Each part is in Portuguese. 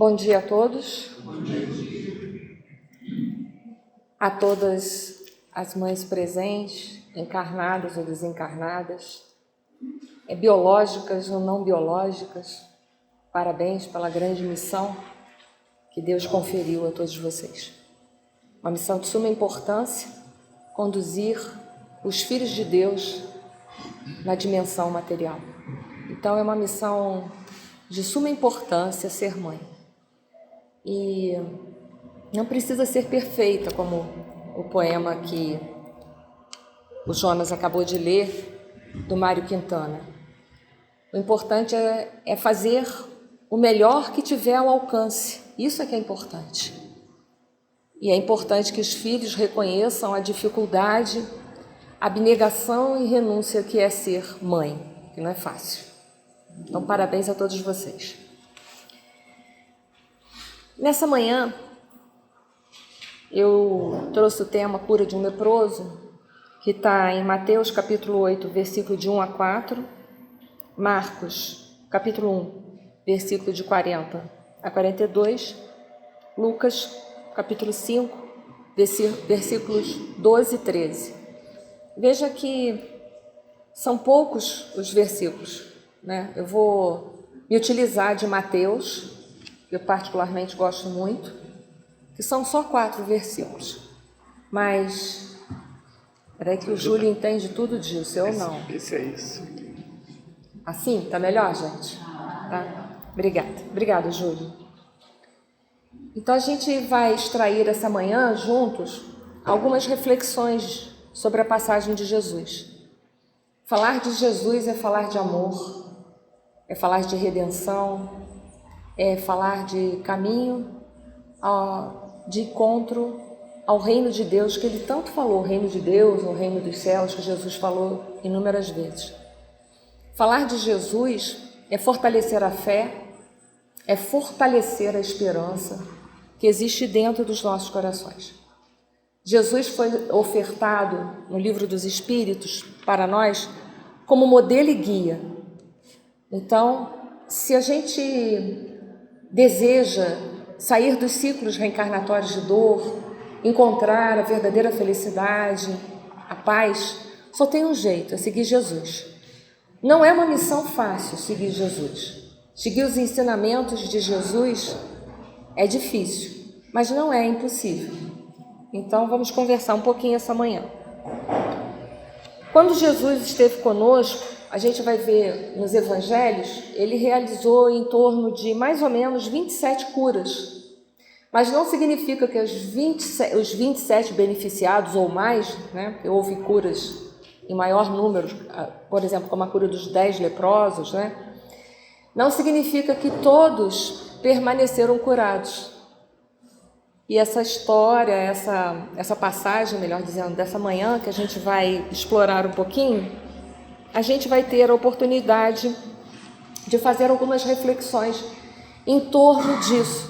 Bom dia a todos, a todas as mães presentes, encarnadas ou desencarnadas, biológicas ou não biológicas. Parabéns pela grande missão que Deus conferiu a todos vocês. Uma missão de suma importância, conduzir os filhos de Deus na dimensão material. Então é uma missão de suma importância ser mãe. E não precisa ser perfeita, como o poema que o Jonas acabou de ler, do Mário Quintana. O importante é fazer o melhor que tiver ao alcance. Isso é que é importante. E é importante que os filhos reconheçam a dificuldade, a abnegação e renúncia que é ser mãe, que não é fácil. Então, parabéns a todos vocês. Nessa manhã, eu trouxe o tema Cura de um Leproso, que está em Mateus capítulo 8, versículo de 1 a 4, Marcos capítulo 1, versículo de 40 a 42, Lucas capítulo 5, versículos 12 e 13. Veja que são poucos os versículos, né? Eu vou me utilizar de Mateus, que eu particularmente gosto muito, que são só 4 versículos. Mas, peraí que o Júlio entende tudo disso, eu não. Isso é isso. Assim? Tá melhor, gente? Tá? Obrigada, Júlio. Então, a gente vai extrair essa manhã, juntos, algumas reflexões sobre a passagem de Jesus. Falar de Jesus é falar de amor, é falar de redenção, é falar de caminho, de encontro ao reino de Deus, que ele tanto falou, o reino de Deus, o reino dos céus, que Jesus falou inúmeras vezes. Falar de Jesus é fortalecer a fé, é fortalecer a esperança que existe dentro dos nossos corações. Jesus foi ofertado no Livro dos Espíritos para nós como modelo e guia. Então, se a gente deseja sair dos ciclos reencarnatórios de dor, encontrar a verdadeira felicidade, a paz, só tem um jeito, é seguir Jesus. Não é uma missão fácil seguir Jesus. Seguir os ensinamentos de Jesus é difícil, mas não é impossível. Então, vamos conversar um pouquinho essa manhã. Quando Jesus esteve conosco, a gente vai ver nos evangelhos, ele realizou em torno de mais ou menos 27 curas. Mas não significa que os 27 beneficiados ou mais, né? Houve curas em maior número, por exemplo, como a cura dos 10 leprosos, né? Não significa que todos permaneceram curados. E essa história, essa passagem, melhor dizendo, dessa manhã, que a gente vai explorar um pouquinho, a gente vai ter a oportunidade de fazer algumas reflexões em torno disso,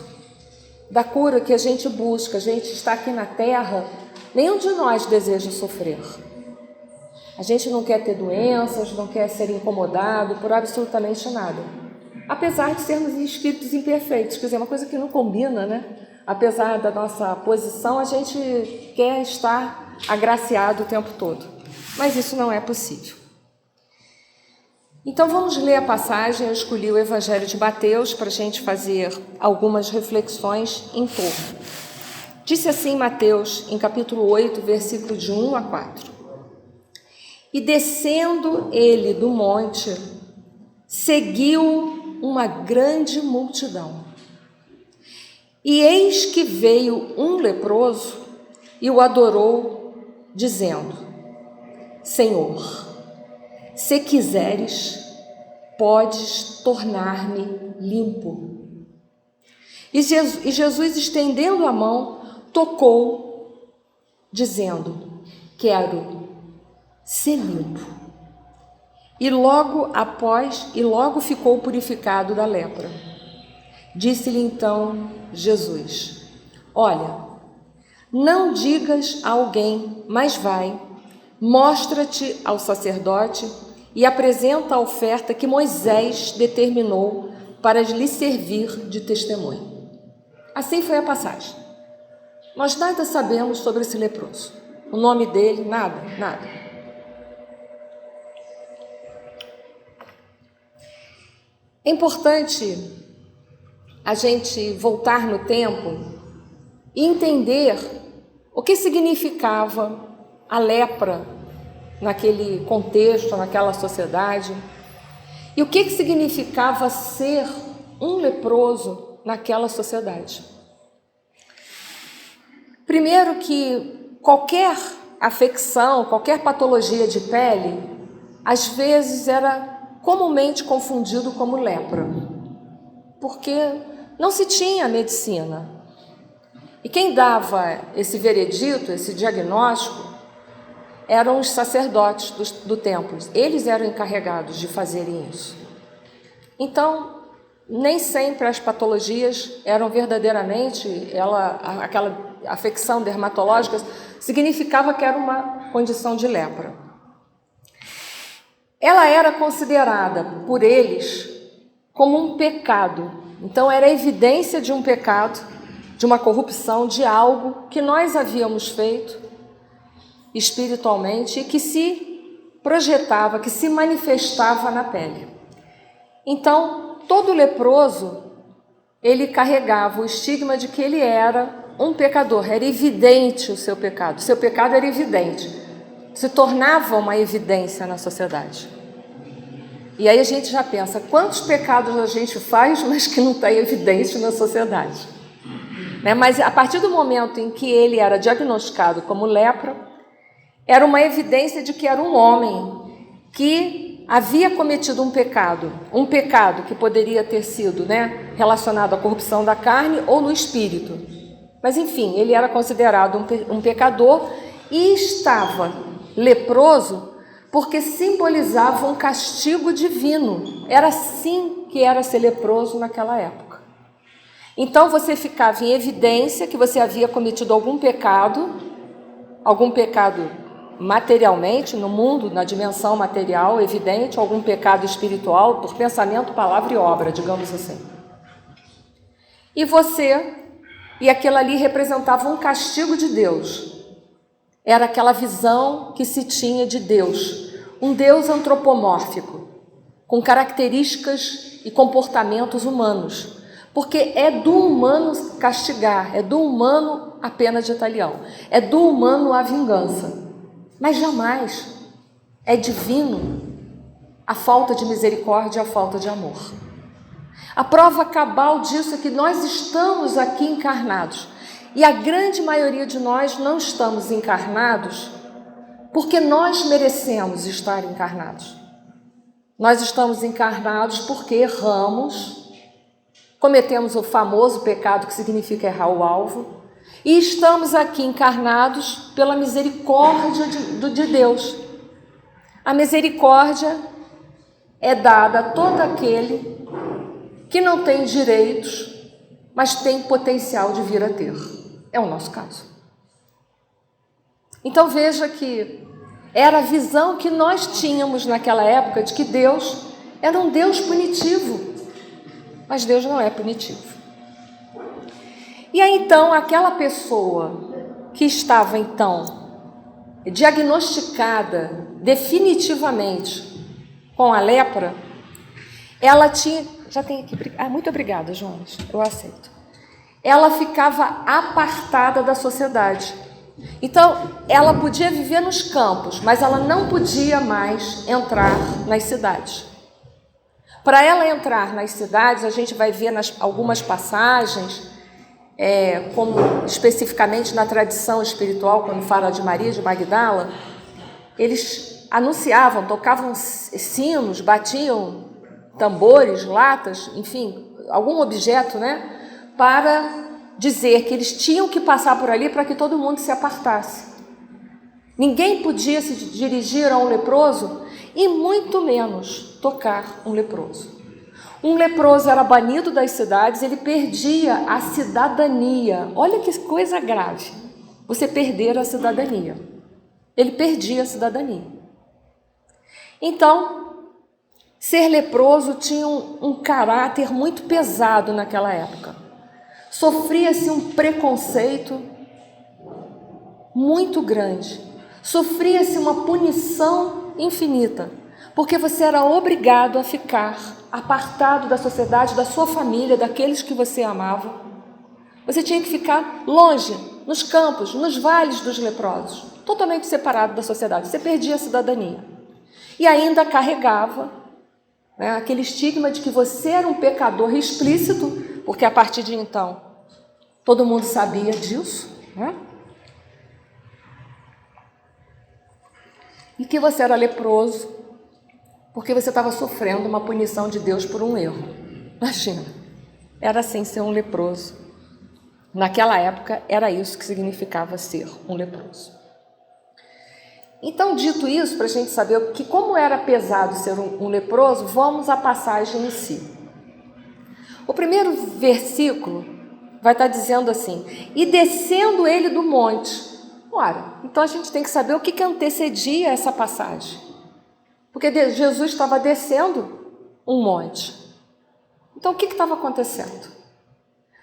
da cura que a gente busca. A gente está aqui na Terra, nenhum de nós deseja sofrer. A gente não quer ter doenças, não quer ser incomodado por absolutamente nada. Apesar de sermos espíritos imperfeitos, quer dizer, uma coisa que não combina, né? Apesar da nossa posição, a gente quer estar agraciado o tempo todo. Mas isso não é possível. Então vamos ler a passagem. Eu escolhi o Evangelho de Mateus para a gente fazer algumas reflexões em torno. Disse assim Mateus, em capítulo 8, versículo de 1 a 4. E descendo ele do monte, seguiu uma grande multidão. E eis que veio um leproso e o adorou, dizendo: Senhor, se quiseres, podes tornar-me limpo. E Jesus, estendendo a mão, tocou, dizendo: Quero ser limpo. E logo ficou purificado da lepra. Disse-lhe então Jesus: Olha, não digas a alguém, mas vai, mostra-te ao sacerdote e apresenta a oferta que Moisés determinou para lhe servir de testemunho. Assim foi a passagem. Nós nada sabemos sobre esse leproso. O nome dele, nada. É importante a gente voltar no tempo e entender o que significava a lepra naquele contexto, naquela sociedade, e o que significava ser um leproso naquela sociedade. Primeiro que qualquer afecção, qualquer patologia de pele, às vezes era comumente confundido como lepra, porque não se tinha medicina. E quem dava esse veredito, esse diagnóstico, eram os sacerdotes do templo. Eles eram encarregados de fazerem isso. Então, nem sempre as patologias eram verdadeiramente, aquela afecção dermatológica significava que era uma condição de lepra. Ela era considerada por eles como um pecado. Então, era evidência de um pecado, de uma corrupção, de algo que nós havíamos feito espiritualmente e que se projetava, que se manifestava na pele. Então, todo leproso, ele carregava o estigma de que ele era um pecador, era evidente o seu pecado era evidente, se tornava uma evidência na sociedade. E aí a gente já pensa, quantos pecados a gente faz, mas que não está evidente na sociedade? Mas a partir do momento em que ele era diagnosticado como lepra, era uma evidência de que era um homem que havia cometido um pecado que poderia ter sido relacionado à corrupção da carne ou no espírito. Mas enfim, ele era considerado um pecador e estava leproso porque simbolizava um castigo divino. Era assim que era ser leproso naquela época. Então você ficava em evidência que você havia cometido algum pecado materialmente, no mundo, na dimensão material, evidente, algum pecado espiritual, por pensamento, palavra e obra, digamos assim. E aquilo ali representava um castigo de Deus. Era aquela visão que se tinha de Deus, um Deus antropomórfico, com características e comportamentos humanos, porque é do humano castigar, é do humano a pena de talião, é do humano a vingança, mas jamais é divino a falta de misericórdia, a falta de amor. A prova cabal disso é que nós estamos aqui encarnados. E a grande maioria de nós não estamos encarnados porque nós merecemos estar encarnados. Nós estamos encarnados porque erramos, cometemos o famoso pecado que significa errar o alvo, e estamos aqui encarnados pela misericórdia de Deus. A misericórdia é dada a todo aquele que não tem direitos, mas tem potencial de vir a ter. É o nosso caso. Então veja que era a visão que nós tínhamos naquela época de que Deus era um Deus punitivo. Mas Deus não é punitivo. E aí então aquela pessoa que estava então diagnosticada definitivamente com a lepra, ela tinha... Já tem aqui... muito obrigada, Jonas. Eu aceito. Ela ficava apartada da sociedade. Então, ela podia viver nos campos, mas ela não podia mais entrar nas cidades. Para ela entrar nas cidades, a gente vai ver algumas passagens, como especificamente na tradição espiritual, quando fala de Maria de Magdala, eles anunciavam, tocavam sinos, batiam tambores, latas, enfim, algum objeto, para dizer que eles tinham que passar por ali para que todo mundo se apartasse. Ninguém podia se dirigir a um leproso e muito menos tocar um leproso. Um leproso era banido das cidades, ele perdia a cidadania. Olha que coisa grave, você perder a cidadania. Ele perdia a cidadania. Então, ser leproso tinha um caráter muito pesado naquela época. sofria-se um preconceito muito grande, sofria-se uma punição infinita, porque você era obrigado a ficar apartado da sociedade, da sua família, daqueles que você amava. Você tinha que ficar longe, nos campos, nos vales dos leprosos, totalmente separado da sociedade. Você perdia a cidadania. E ainda carregava, né, aquele estigma de que você era um pecador explícito, porque a partir de então todo mundo sabia disso, né? E que você era leproso, porque você estava sofrendo uma punição de Deus por um erro. Imagina, era assim ser um leproso. Naquela época, era isso que significava ser um leproso. Então, dito isso, para a gente saber que como era pesado ser um leproso, vamos à passagem em si. O primeiro versículo vai estar dizendo assim: e descendo ele do monte. Ora, então a gente tem que saber o que antecedia essa passagem. Porque Jesus estava descendo um monte. Então, o que estava acontecendo?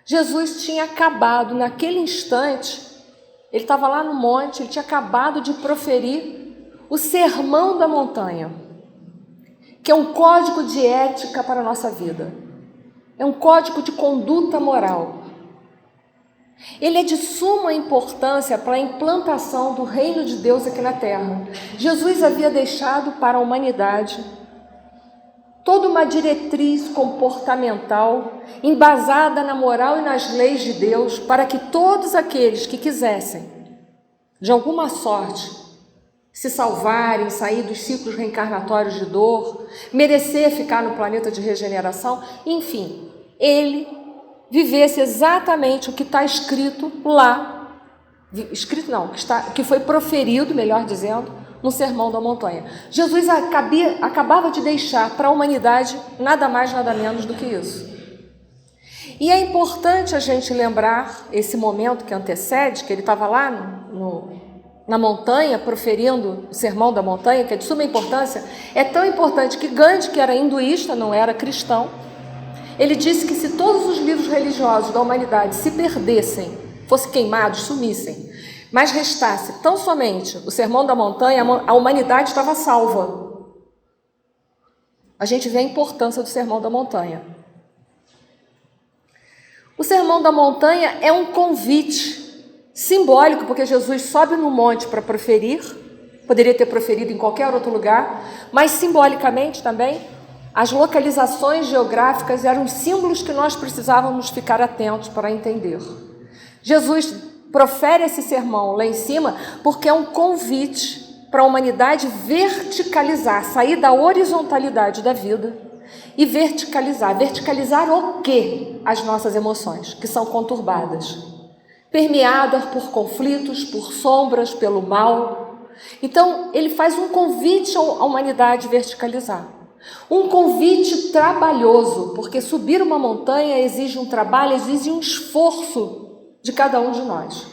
Jesus tinha acabado, naquele instante, ele estava lá no monte, ele tinha acabado de proferir o Sermão da Montanha, que é um código de ética para a nossa vida. É um código de conduta moral. Ele é de suma importância para a implantação do reino de Deus aqui na terra. Jesus havia deixado para a humanidade toda uma diretriz comportamental embasada na moral e nas leis de Deus, para que todos aqueles que quisessem, de alguma sorte, se salvarem, sair dos ciclos reencarnatórios de dor, merecer ficar no planeta de regeneração, enfim, ele vivesse exatamente o que está escrito lá, que foi proferido, melhor dizendo, no Sermão da Montanha. Jesus acabava de deixar para a humanidade nada mais, nada menos do que isso. E é importante a gente lembrar esse momento que antecede, que ele estava lá na montanha, proferindo o Sermão da Montanha, que é de suma importância. É tão importante que Gandhi, que era hinduísta, não era cristão, ele disse que se todos os livros religiosos da humanidade se perdessem, fossem queimados, sumissem, mas restasse tão somente o Sermão da Montanha, a humanidade estava salva. A gente vê a importância do Sermão da Montanha. O Sermão da Montanha é um convite simbólico, porque Jesus sobe no monte para proferir, poderia ter proferido em qualquer outro lugar, mas simbolicamente também, as localizações geográficas eram símbolos que nós precisávamos ficar atentos para entender. Jesus profere esse sermão lá em cima porque é um convite para a humanidade verticalizar, sair da horizontalidade da vida e verticalizar. Verticalizar o quê? As nossas emoções, que são conturbadas, permeadas por conflitos, por sombras, pelo mal. Então, ele faz um convite à humanidade verticalizar. Um convite trabalhoso, porque subir uma montanha exige um trabalho, exige um esforço de cada um de nós.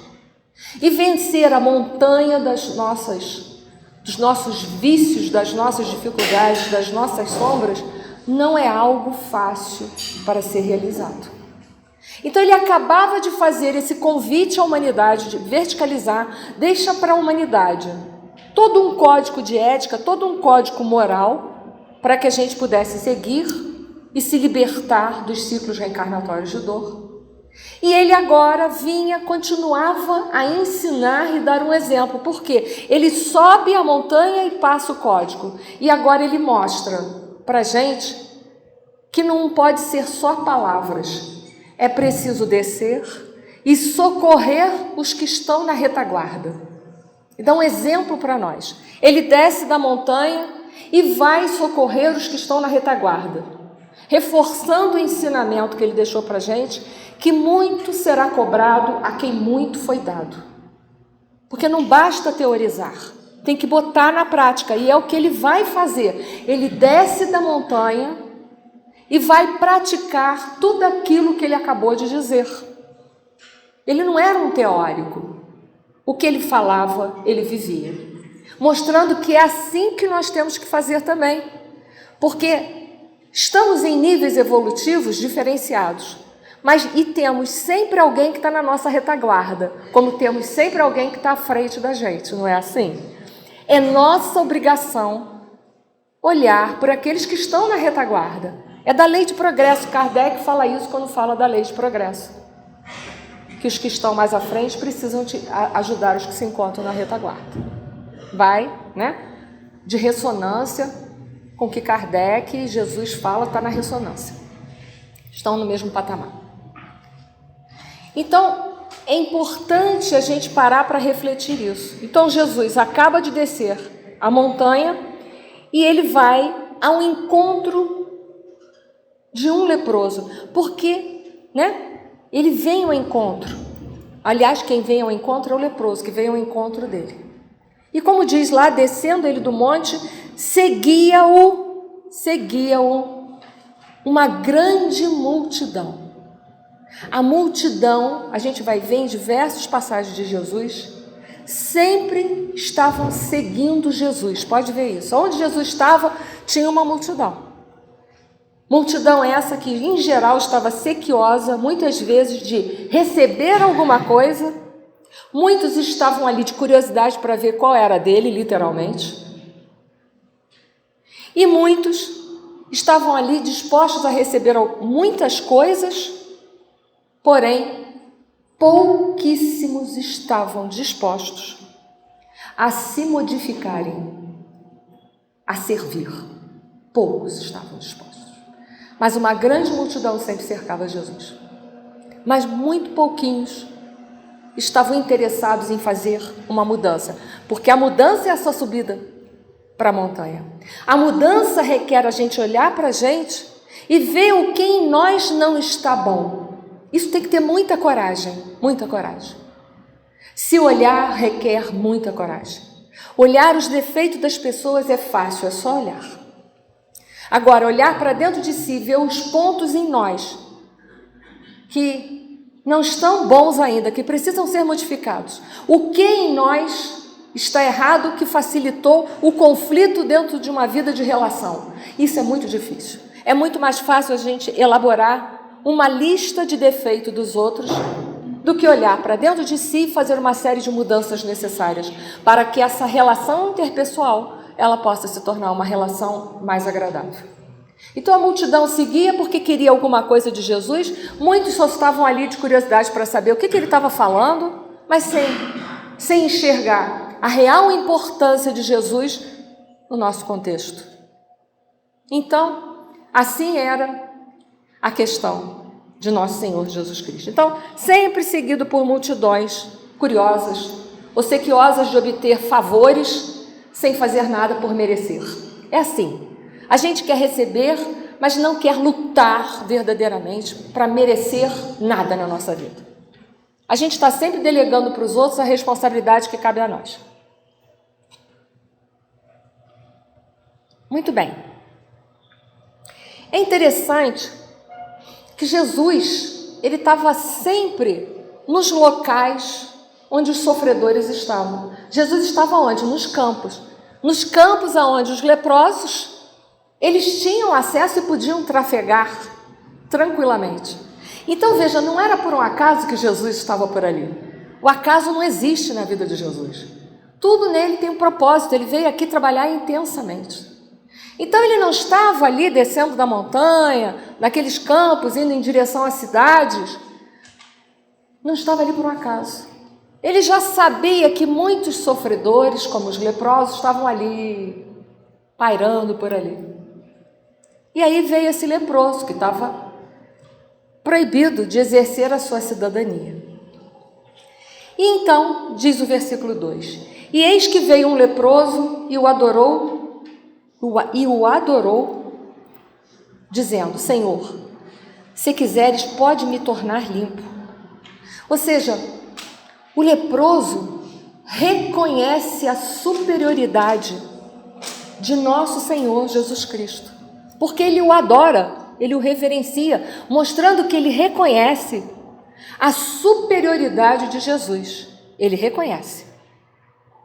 E vencer a montanha dos nossos vícios, das nossas dificuldades, das nossas sombras, não é algo fácil para ser realizado. Então ele acabava de fazer esse convite à humanidade, de verticalizar, deixa para a humanidade todo um código de ética, todo um código moral, para que a gente pudesse seguir e se libertar dos ciclos reencarnatórios de dor. E ele agora continuava a ensinar e dar um exemplo, porque ele sobe a montanha e passa o código, e agora ele mostra para a gente que não pode ser só palavras, é preciso descer e socorrer os que estão na retaguarda. E dá um exemplo para nós. Ele desce da montanha e vai socorrer os que estão na retaguarda, reforçando o ensinamento que ele deixou para a gente, que muito será cobrado a quem muito foi dado. Porque não basta teorizar, tem que botar na prática, e é o que ele vai fazer. Ele desce da montanha e vai praticar tudo aquilo que ele acabou de dizer. Ele não era um teórico. O que ele falava, ele vivia. Mostrando que é assim que nós temos que fazer também. Porque estamos em níveis evolutivos diferenciados, E temos sempre alguém que está na nossa retaguarda, como temos sempre alguém que está à frente da gente, não é assim? É nossa obrigação olhar por aqueles que estão na retaguarda. É da lei de progresso, Kardec fala isso quando fala da lei de progresso. Que os que estão mais à frente precisam ajudar os que se encontram na retaguarda. Vai, né? De ressonância com o que Kardec e Jesus fala, está na ressonância. Estão no mesmo patamar. Então, é importante a gente parar para refletir isso. Então, Jesus acaba de descer a montanha e ele vai ao encontro de um leproso. Porque, né? Ele vem ao encontro. Aliás, quem vem ao encontro é o leproso, que vem ao encontro dele. E como diz lá, descendo ele do monte, seguia-o uma grande multidão. A multidão, a gente vai ver em diversas passagens de Jesus, sempre estavam seguindo Jesus. Pode ver isso. Onde Jesus estava, tinha uma multidão. Multidão essa que, em geral, estava sequiosa, muitas vezes de receber alguma coisa. Muitos estavam ali de curiosidade para ver qual era dele, literalmente. E muitos estavam ali dispostos a receber muitas coisas, porém, pouquíssimos estavam dispostos a se modificarem, a servir. Poucos estavam dispostos. Mas uma grande multidão sempre cercava Jesus. Mas muito pouquinhos estavam interessados em fazer uma mudança, porque a mudança é a sua subida para a montanha. A mudança requer a gente olhar para a gente e ver o que em nós não está bom. Isso tem que ter muita coragem, muita coragem. Se olhar requer muita coragem. Olhar os defeitos das pessoas é fácil, é só olhar. Agora, olhar para dentro de si, ver os pontos em nós que não estão bons ainda, que precisam ser modificados. O que em nós está errado que facilitou o conflito dentro de uma vida de relação? Isso é muito difícil. É muito mais fácil a gente elaborar uma lista de defeitos dos outros do que olhar para dentro de si e fazer uma série de mudanças necessárias para que essa relação interpessoal ela possa se tornar uma relação mais agradável. Então a multidão seguia porque queria alguma coisa de Jesus, muitos só estavam ali de curiosidade para saber o que ele estava falando, mas sem enxergar a real importância de Jesus no nosso contexto. Então, assim era a questão de nosso Senhor Jesus Cristo. Então, sempre seguido por multidões curiosas, obsequiosas de obter favores sem fazer nada por merecer. É assim, a gente quer receber, mas não quer lutar verdadeiramente para merecer nada na nossa vida. A gente está sempre delegando para os outros a responsabilidade que cabe a nós. Muito bem. É interessante que Jesus, ele estava sempre nos locais onde os sofredores estavam. Jesus estava onde? Nos campos. Nos campos onde os leprosos, eles tinham acesso e podiam trafegar tranquilamente. Então, veja, não era por um acaso que Jesus estava por ali. O acaso não existe na vida de Jesus. Tudo nele tem um propósito, ele veio aqui trabalhar intensamente. Então, ele não estava ali descendo da montanha, naqueles campos, indo em direção às cidades. Não estava ali por um acaso. Ele já sabia que muitos sofredores, como os leprosos, estavam ali, pairando por ali. E aí veio esse leproso, que estava proibido de exercer a sua cidadania. E então, diz o versículo 2, e eis que veio um leproso e o adorou, dizendo, Senhor, se quiseres, pode me tornar limpo. Ou seja, o leproso reconhece a superioridade de nosso Senhor Jesus Cristo, porque ele o adora, ele o reverencia, mostrando que ele reconhece a superioridade de Jesus. Ele reconhece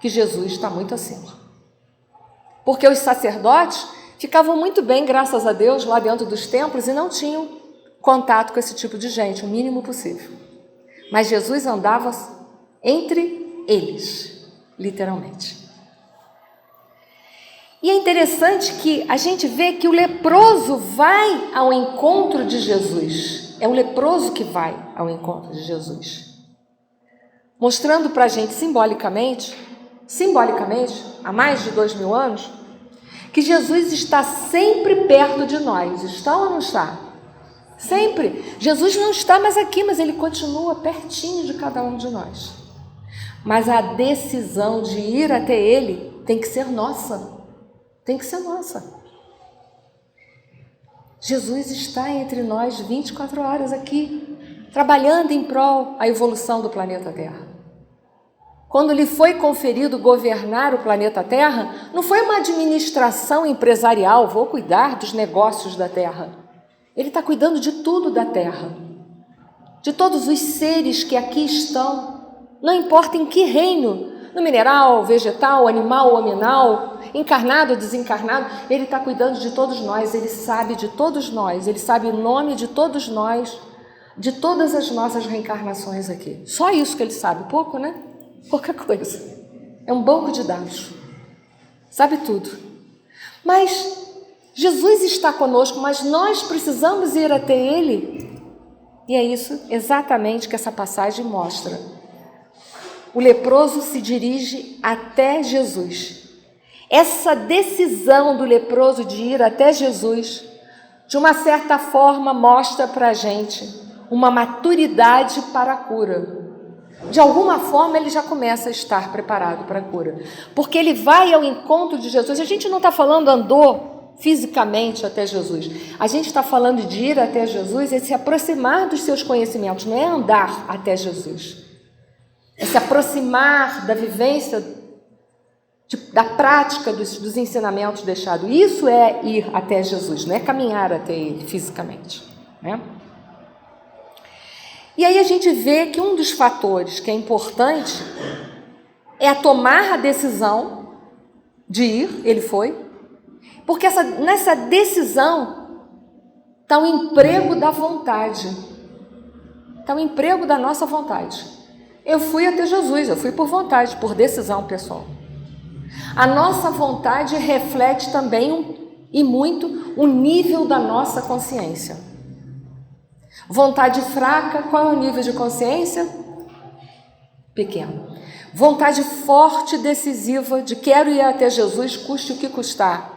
que Jesus está muito acima. Porque os sacerdotes ficavam muito bem, graças a Deus, lá dentro dos templos e não tinham contato com esse tipo de gente, o mínimo possível. Mas Jesus andava entre eles, literalmente. E é interessante que a gente vê que o leproso vai ao encontro de Jesus. É o leproso que vai ao encontro de Jesus. Mostrando para a gente simbolicamente, há mais de 2000 anos, que Jesus está sempre perto de nós. Está ou não está? Sempre. Jesus não está mais aqui, mas Ele continua pertinho de cada um de nós. Mas a decisão de ir até Ele tem que ser nossa. Tem que ser nossa. Jesus está entre nós 24 horas aqui, trabalhando em prol da evolução do planeta Terra. Quando lhe foi conferido governar o planeta Terra, não foi uma administração empresarial, vou cuidar dos negócios da Terra. Ele está cuidando de tudo da Terra, de todos os seres que aqui estão, não importa em que reino, no mineral, vegetal, animal, hominal, encarnado ou desencarnado, Ele está cuidando de todos nós, Ele sabe de todos nós, Ele sabe o nome de todos nós, de todas as nossas reencarnações aqui. Só isso que Ele sabe, pouco, né? Pouca coisa. É um banco de dados. Sabe tudo. Mas Jesus está conosco, mas nós precisamos ir até Ele. E é isso exatamente que essa passagem mostra. O leproso se dirige até Jesus. Essa decisão do leproso de ir até Jesus, de uma certa forma, mostra para a gente uma maturidade para a cura. De alguma forma, ele já começa a estar preparado para a cura. Porque ele vai ao encontro de Jesus. A gente não está falando andou fisicamente até Jesus. A gente está falando de ir até Jesus e se aproximar dos seus conhecimentos. Não é andar até Jesus. É se aproximar da vivência, da prática dos ensinamentos deixados. Isso é ir até Jesus, não é caminhar até Ele fisicamente, né? E aí a gente vê que um dos fatores que é importante é tomar a decisão de ir, ele foi, porque nessa decisão está o emprego da vontade, está o emprego da nossa vontade. Eu fui até Jesus, eu fui por vontade, por decisão pessoal. A nossa vontade reflete também e muito o nível da nossa consciência. Vontade fraca, qual é o nível de consciência? Pequeno. Vontade forte e decisiva de quero ir até Jesus, custe o que custar.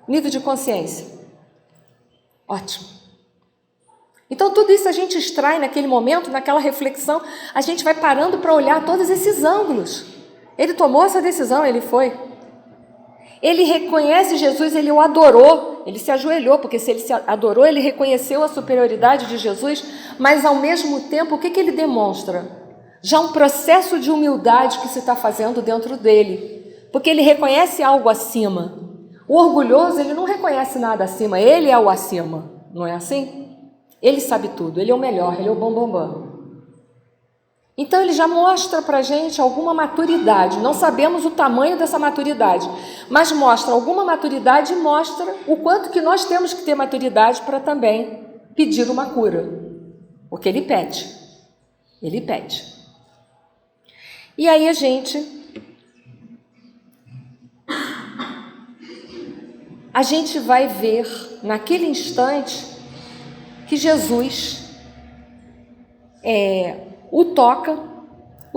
Nível de consciência. Ótimo. Então, tudo isso a gente extrai naquele momento, naquela reflexão, a gente vai parando para olhar todos esses ângulos. Ele tomou essa decisão, ele foi. Ele reconhece Jesus, ele o adorou, ele se ajoelhou, porque se ele se adorou, ele reconheceu a superioridade de Jesus, mas ao mesmo tempo, o que ele demonstra? Já um processo de humildade que se está fazendo dentro dele, porque ele reconhece algo acima. O orgulhoso, ele não reconhece nada acima, ele é o acima, não é assim? Ele sabe tudo, ele é o melhor, ele é o bambambam. Então ele já mostra para a gente alguma maturidade, não sabemos o tamanho dessa maturidade, mas mostra alguma maturidade e mostra o quanto que nós temos que ter maturidade para também pedir uma cura, porque ele pede. E aí a gente vai ver naquele instante que Jesus o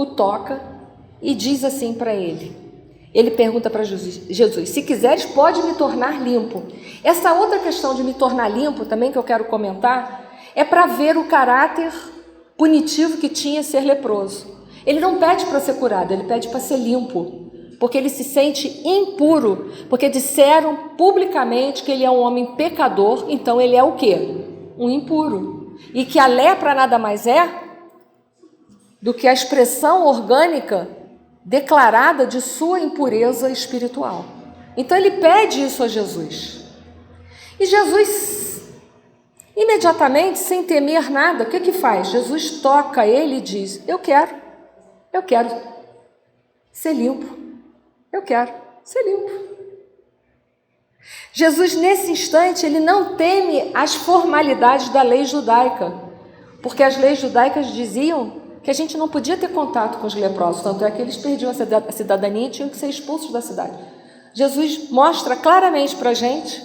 toca e diz assim para ele. Ele pergunta para Jesus, se quiseres pode me tornar limpo. Essa outra questão de me tornar limpo também que eu quero comentar, é para ver o caráter punitivo que tinha ser leproso. Ele não pede para ser curado, ele pede para ser limpo, porque ele se sente impuro, porque disseram publicamente que ele é um homem pecador, então ele é o quê? Um impuro. E que a lepra nada mais é do que a expressão orgânica declarada de sua impureza espiritual. Então ele pede isso a Jesus. E Jesus, imediatamente, sem temer nada, o que faz? Jesus toca ele e diz, eu quero ser limpo. Eu quero ser limpo. Jesus, nesse instante, ele não teme as formalidades da lei judaica, porque as leis judaicas diziam que a gente não podia ter contato com os leprosos, tanto é que eles perdiam a cidadania e tinham que ser expulsos da cidade. Jesus mostra claramente para a gente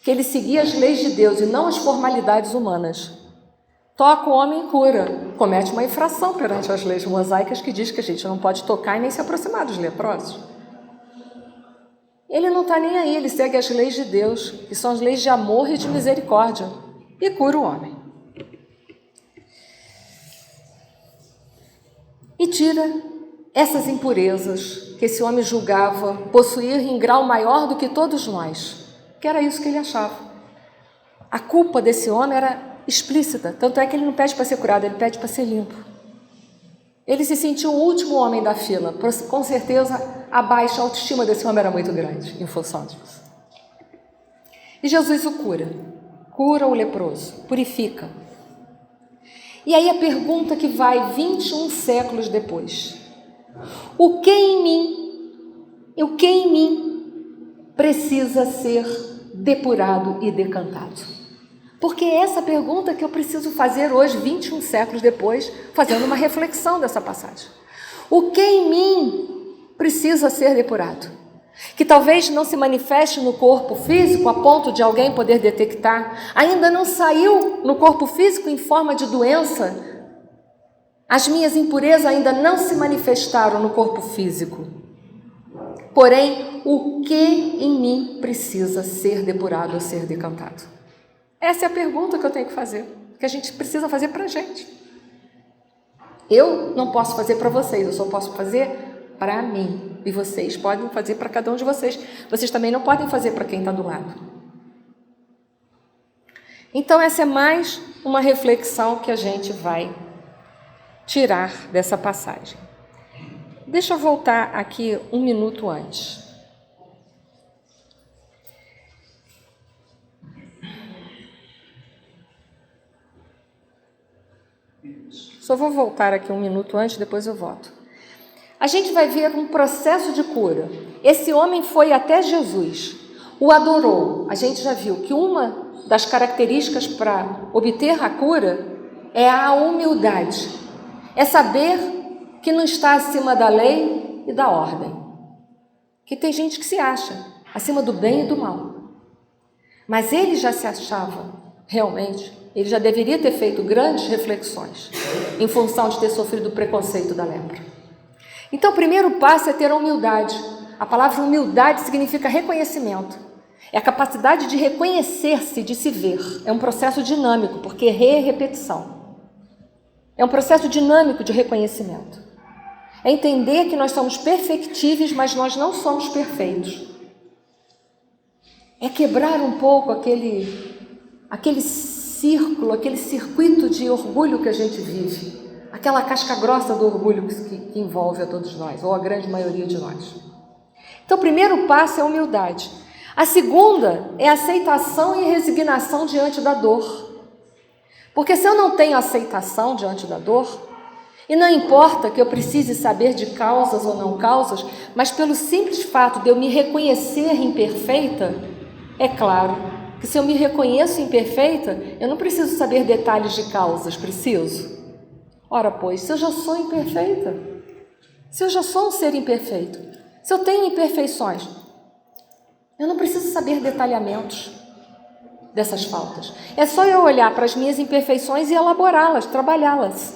que ele seguia as leis de Deus e não as formalidades humanas. Toca o homem e cura, comete uma infração perante as leis mosaicas que diz que a gente não pode tocar e nem se aproximar dos leprosos. Ele não está nem aí, ele segue as leis de Deus, que são as leis de amor e de misericórdia, e cura o homem. E tira essas impurezas que esse homem julgava possuir em grau maior do que todos nós, que era isso que ele achava. A culpa desse homem era explícita, tanto é que ele não pede para ser curado, ele pede para ser limpo. Ele se sentiu o último homem da fila, com certeza a baixa autoestima desse homem era muito grande em função disso. E Jesus o cura o leproso, purifica. E aí a pergunta que vai 21 séculos depois: o que em mim precisa ser depurado e decantado? Porque é essa pergunta que eu preciso fazer hoje, 21 séculos depois, fazendo uma reflexão dessa passagem. O que em mim precisa ser depurado? Que talvez não se manifeste no corpo físico a ponto de alguém poder detectar, ainda não saiu no corpo físico em forma de doença, as minhas impurezas ainda não se manifestaram no corpo físico. Porém, o que em mim precisa ser depurado ou ser decantado? Essa é a pergunta que eu tenho que fazer, que a gente precisa fazer para a gente. Eu não posso fazer para vocês, eu só posso fazer para mim. E vocês podem fazer para cada um de vocês. Vocês também não podem fazer para quem está do lado. Então, essa é mais uma reflexão que a gente vai tirar dessa passagem. Deixa eu voltar aqui um minuto antes. Só vou voltar aqui um minuto antes, depois eu volto. A gente vai ver um processo de cura. Esse homem foi até Jesus, o adorou. A gente já viu que uma das características para obter a cura é a humildade. É saber que não está acima da lei e da ordem. Que tem gente que se acha acima do bem e do mal. Mas ele já se achava realmente. Ele já deveria ter feito grandes reflexões em função de ter sofrido o preconceito da lepra. Então, o primeiro passo é ter a humildade. A palavra humildade significa reconhecimento. É a capacidade de reconhecer-se, de se ver. É um processo dinâmico, porque é repetição. É um processo dinâmico de reconhecimento. É entender que nós somos perfectíveis, mas nós não somos perfeitos. É quebrar um pouco aquele círculo, aquele circuito de orgulho que a gente vive, aquela casca grossa do orgulho que envolve a todos nós, ou a grande maioria de nós. Então, o primeiro passo é a humildade. A segunda é a aceitação e resignação diante da dor. Porque se eu não tenho aceitação diante da dor, e não importa que eu precise saber de causas ou não causas, mas pelo simples fato de eu me reconhecer imperfeita, é claro que se eu me reconheço imperfeita, eu não preciso saber detalhes de causas, preciso? Ora, pois, se eu já sou imperfeita, se eu já sou um ser imperfeito, se eu tenho imperfeições, eu não preciso saber detalhamentos dessas faltas. É só eu olhar para as minhas imperfeições e elaborá-las, trabalhá-las.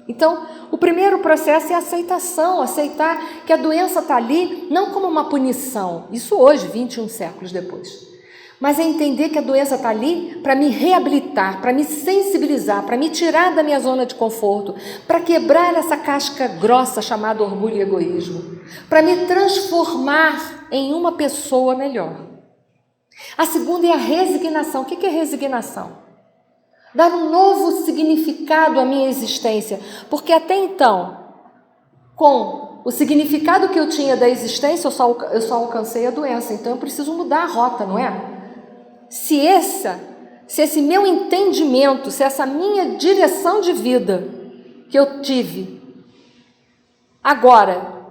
Então, o primeiro processo é a aceitação, aceitar que a doença está ali não como uma punição, isso hoje, 21 séculos depois, mas é entender que a doença está ali para me reabilitar, para me sensibilizar, para me tirar da minha zona de conforto, para quebrar essa casca grossa chamada orgulho e egoísmo, para me transformar em uma pessoa melhor. A segunda é a resignação. O que é resignação? Dar um novo significado à minha existência, porque até então, com o significado que eu tinha da existência, eu só alcancei a doença, então eu preciso mudar a rota, não é? Se esse meu entendimento, se essa minha direção de vida que eu tive, agora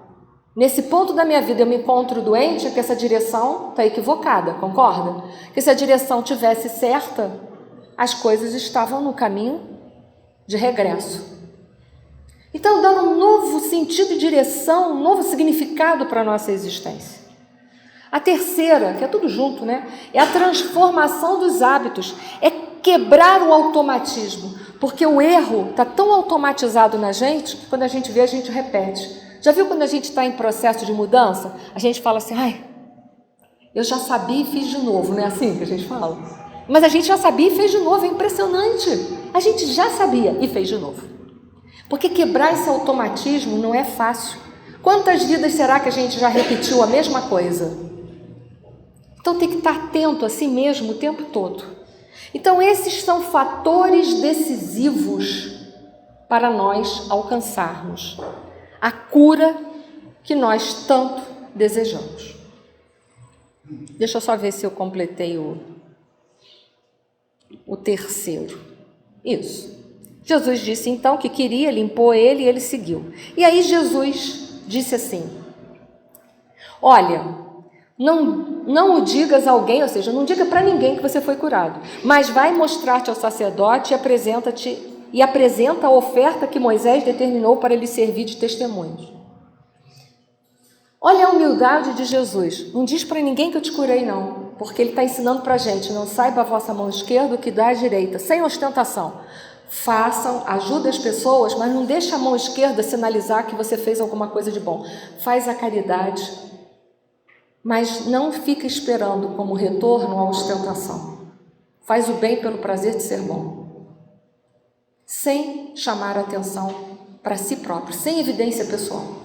nesse ponto da minha vida eu me encontro doente, é que essa direção está equivocada, concorda? Que se a direção tivesse certa, as coisas estavam no caminho de regresso. Então, dando um novo sentido e direção, um novo significado para a nossa existência. A terceira, que é tudo junto, né? É a transformação dos hábitos, é quebrar o automatismo, porque o erro está tão automatizado na gente que quando a gente vê, a gente repete. Já viu quando a gente está em processo de mudança? A gente fala assim, ai, eu já sabia e fiz de novo, não é assim que a gente fala? Mas a gente já sabia e fez de novo, é impressionante. A gente já sabia e fez de novo. Porque quebrar esse automatismo não é fácil. Quantas vidas será que a gente já repetiu a mesma coisa? Então tem que estar atento a si mesmo o tempo todo. Então esses são fatores decisivos para nós alcançarmos a cura que nós tanto desejamos. Deixa eu só ver se eu completei o terceiro. Isso. Jesus disse então que queria, limpou ele e ele seguiu. E aí Jesus disse assim, olha, não o digas a alguém, ou seja, não diga para ninguém que você foi curado, mas vai mostrar-te ao sacerdote e apresenta a oferta que Moisés determinou para lhe servir de testemunhos. Olha a humildade de Jesus. Não diz para ninguém que eu te curei, não, porque ele está ensinando para a gente, não saiba a vossa mão esquerda o que dá a direita, sem ostentação. Façam, ajuda as pessoas, mas não deixe a mão esquerda sinalizar que você fez alguma coisa de bom. Faz a caridade, mas não fica esperando como retorno a ostentação. Faz o bem pelo prazer de ser bom, sem chamar a atenção para si próprio, sem evidência pessoal.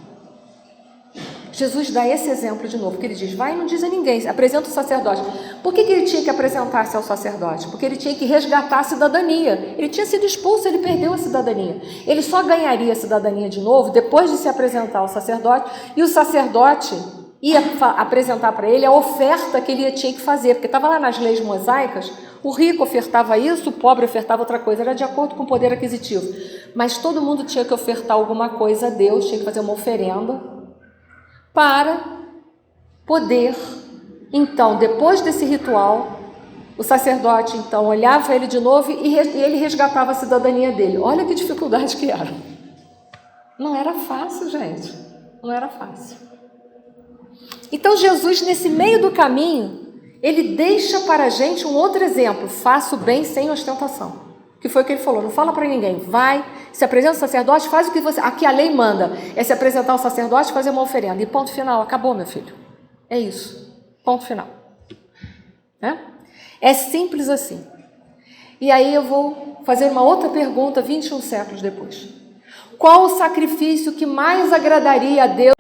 Jesus dá esse exemplo de novo, que ele diz, vai e não diz a ninguém, apresenta o sacerdote. Por que ele tinha que apresentar-se ao sacerdote? Porque ele tinha que resgatar a cidadania. Ele tinha sido expulso, ele perdeu a cidadania. Ele só ganharia a cidadania de novo depois de se apresentar ao sacerdote, e o sacerdote ia apresentar para ele a oferta que ele tinha que fazer, porque estava lá nas leis mosaicas, o rico ofertava isso, o pobre ofertava outra coisa, era de acordo com o poder aquisitivo. Mas todo mundo tinha que ofertar alguma coisa a Deus, tinha que fazer uma oferenda, para poder, então, depois desse ritual, o sacerdote, então, olhava ele de novo e ele resgatava a cidadania dele. Olha que dificuldade que era. Não era fácil, gente. Não era fácil. Então, Jesus, nesse meio do caminho, ele deixa para a gente um outro exemplo. Faça o bem sem ostentação. Que foi o que ele falou, não fala para ninguém, vai, se apresenta ao sacerdote, faz o que você... Aqui a lei manda, é se apresentar ao sacerdote e fazer uma oferenda. E ponto final, acabou, meu filho. É isso, ponto final. É simples assim. E aí eu vou fazer uma outra pergunta 21 séculos depois. Qual o sacrifício que mais agradaria a Deus?